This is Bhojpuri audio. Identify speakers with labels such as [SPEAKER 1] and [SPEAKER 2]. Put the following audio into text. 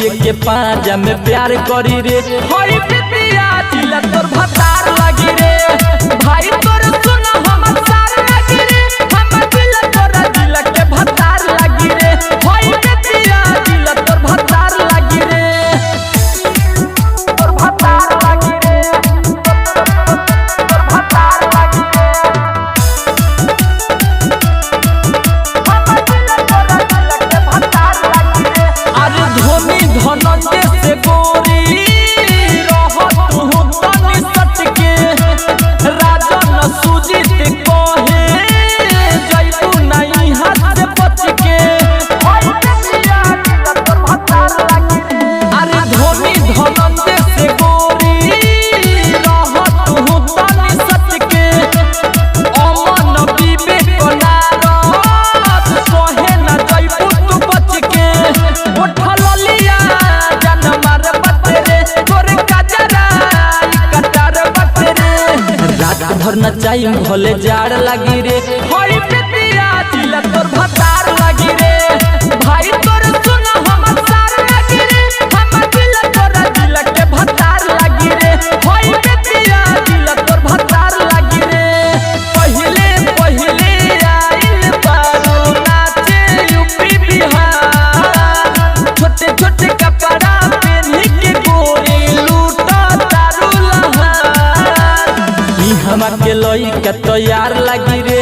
[SPEAKER 1] धइए के पाजा में प्यार करी रे होई बेटिया जिला तोर भतार लगी रे भाई तोर सुना हमर सार लगी रे हमर दिल तोरा दिल के भतार लगी रे होई बेटिया जिला तोर भतार लगी रे तोर भतार लगी रे तोर भतार लगी रे हमर दिल तोरा दिल के भतार लगी रे अरे धोनी धनंजय से गोरी धर न चाहिए भले जाड़ लगी रे होई बेटिया जिला तोर भतार लगी रे भाई तोर सुना हमर सार लगी रे हमर दिल तोरा दिल के भतार लगी रे होई बेटिया जिला तोर भतार लगी रे पहिले पहिले आइल बारू नाचे यूपी बिहार छोटे छोटे कपड़ा पहनी के गोरी लूटा दारू लहार हमर के लई के तैयार लगी रे